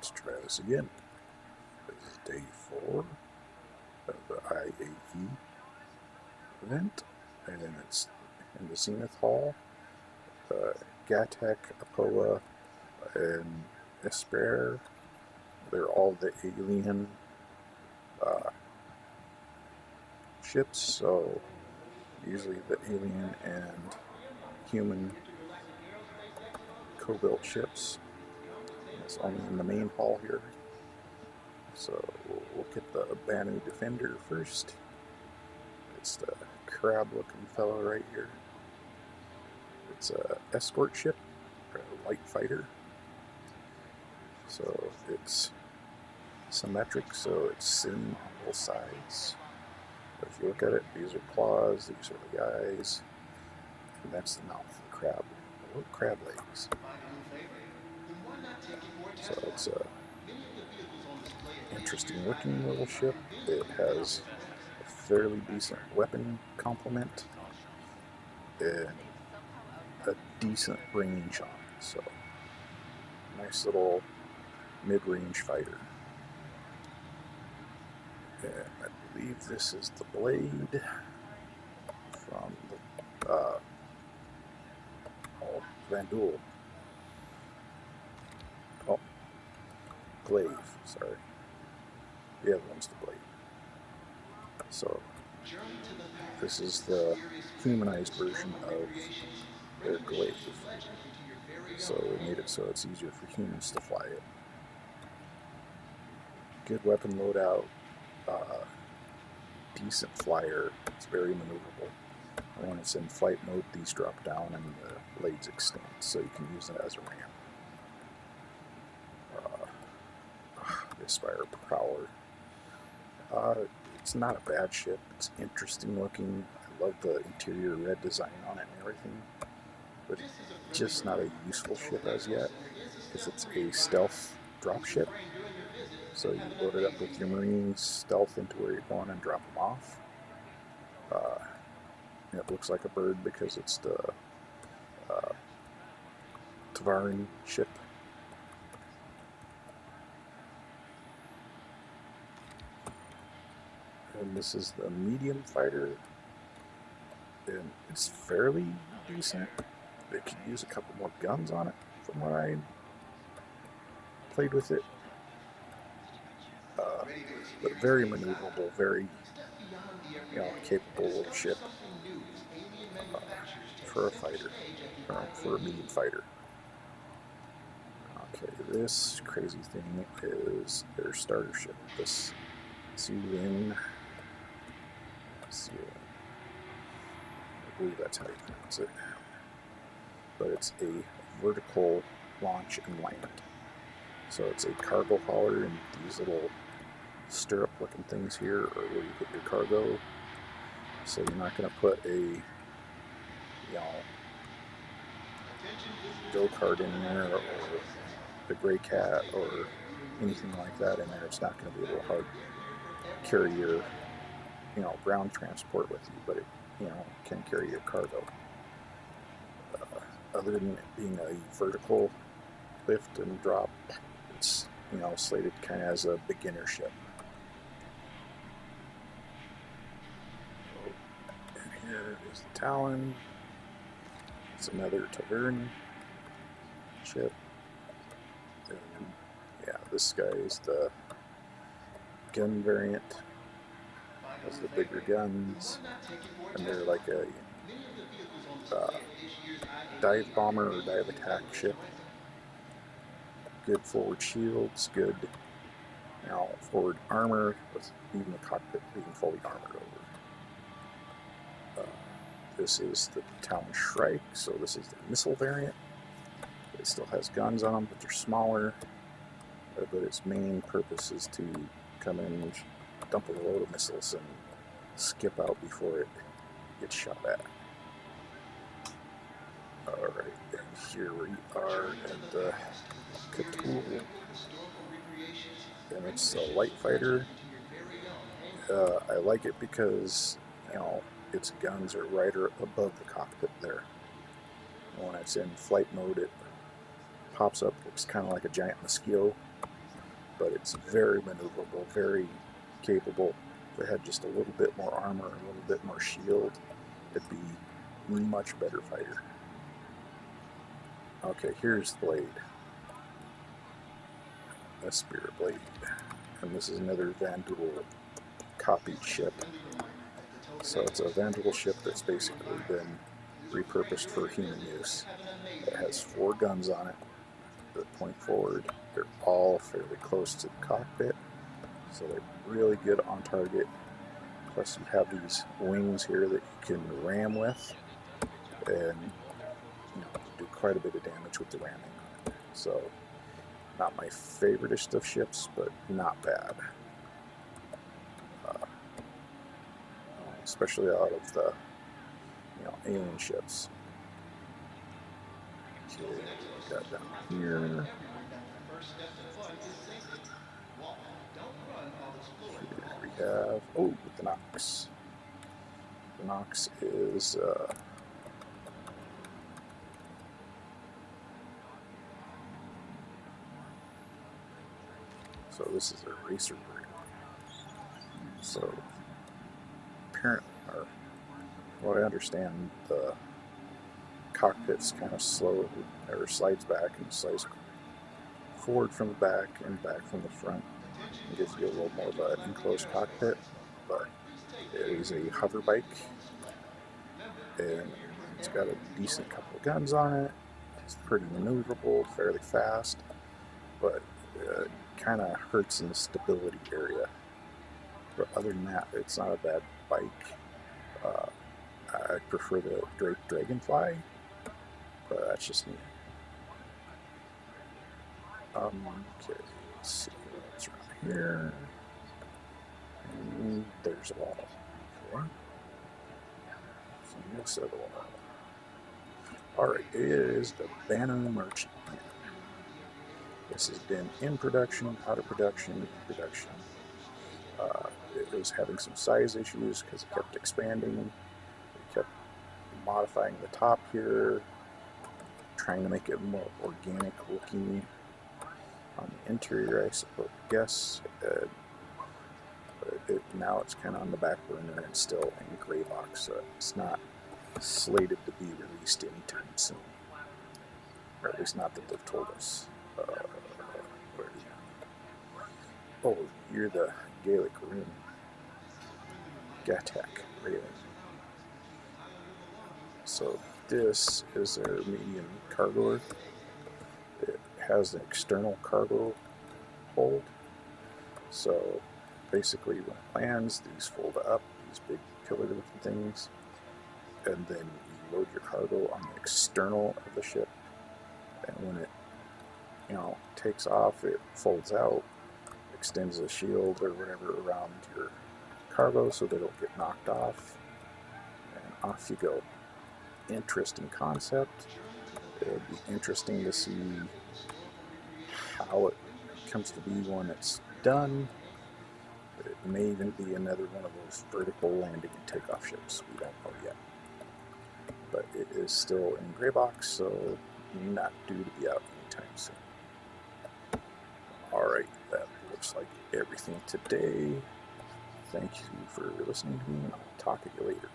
Let's try this again. This is day 4 of the IAE event, and it's in the Zenith Hall. Gatek, Apoa, and Esper, they're all the alien ships, so usually the alien and human co-built ships. It's only in the main hall here. So we'll look at the Banu Defender first. It's the crab-looking fellow right here. It's a escort ship, or a light fighter. So it's symmetric, so it's seen on both sides. But if you look at it, these are claws, these are the eyes, and that's the mouth, the crab, the little crab legs. So it's a interesting looking little ship. It has a fairly decent weapon complement and a decent range on it. So nice little mid-range fighter. And I believe this is the blade from the Vandul. Oh, glaive, sorry. The other one's the blade. So this is the humanized version of their glaive. So they made it so it's easier for humans to fly it. Good weapon loadout, decent flyer, it's very maneuverable. And when it's in flight mode, these drop down and the blades extend, so you can use it as a ramp. The Aspire Prowler. It's not a bad ship. It's interesting looking. I love the interior red design on it and everything, but it's just not a useful ship as yet, because it's a stealth drop ship. So you load it up with your Marines, stealth into where you're going, and drop them off. It looks like a bird because it's the Tavarin ship. And this is the medium fighter, and it's fairly decent. They could use a couple more guns on it from what I played with it. But very maneuverable, very capable little ship for a fighter, for a medium fighter. Okay, this crazy thing is their starter ship. This Suin, I believe that's how you pronounce it. But it's a vertical launch and land. So it's a cargo hauler, and these little stirrup-looking things here are where you put your cargo. So you're not going to put a go-kart in there, or the Gray Cat, or anything like that in there. It's not going to be able to hard carry your ground transport with you, but it can carry your cargo. Other than it being a vertical lift and drop, it's slated kind of as a beginner ship. And here is the Talon. It's another Tavern ship. And this guy is the gun variant. Has the bigger guns, and they're like a dive bomber or dive attack ship. Good forward shields, good forward armor, with even the cockpit being fully armored over. This is the Talon Shrike, so this is the missile variant. It still has guns on them, but they're smaller. But its main purpose is to come in and dump a load of missiles and skip out before it gets shot at. Alright, and here we are at the Cthulhu, and it's a light fighter. I like it because its guns are right above the cockpit there. And when it's in flight mode, it pops up, looks kind of like a giant mosquito, but it's very maneuverable, very capable. If it had just a little bit more armor, a little bit more shield, it'd be a much better fighter. Okay, here's the blade. A Spirit Blade. And this is another Vanduul copied ship. So it's a Vanduul ship that's basically been repurposed for human use. It has 4 guns on it that point forward. They're all fairly close to the cockpit, so they're really good on target. Plus you have these wings here that you can ram with, and do quite a bit of damage with the ramming on it. So not my favoriteest of ships, but not bad. Especially out of the alien ships. Okay, we got down here. Here we have, the Nox. The Nox is so this is a racer brig. So apparently, or what I understand, the cockpit's kind of slow, or slides back and slides forward from the back and back from the front. It gives you a little more of an enclosed cockpit, but it is a hover bike, and it's got a decent couple of guns on it. It's pretty maneuverable, fairly fast, but it kind of hurts in the stability area. But other than that, it's not a bad bike. I prefer the Drake Dragonfly, but that's just me. Okay, let's see what's around here. And there's a wall. Okay. So next of the wall. Alright, it is the Banu Merchant. This has been in production, out of production, production. It was having some size issues because it kept expanding. It kept modifying the top here, trying to make it more organic looking on the interior, I guess. Now it's kind of on the back burner and still in gray box, so it's not slated to be released anytime soon. Or at least not that they've told us. Where are you? Oh, you're the Gaelic rune. Gatak railing. So this is their medium cargoer. It has an external cargo hold. So basically when it lands, these fold up, these big pillar-looking things, and then you load your cargo on the external of the ship, and when it takes off, it folds out, extends a shield or whatever around your cargo so that it'll get knocked off, and off you go. Interesting concept. It would be interesting to see how it comes to be when it's done. It may even be another one of those vertical landing and takeoff ships. We don't know yet. But it is still in gray box, so not due to be out anytime soon. Alright, that looks like everything today. Thank you for listening to me, and I'll talk to you later.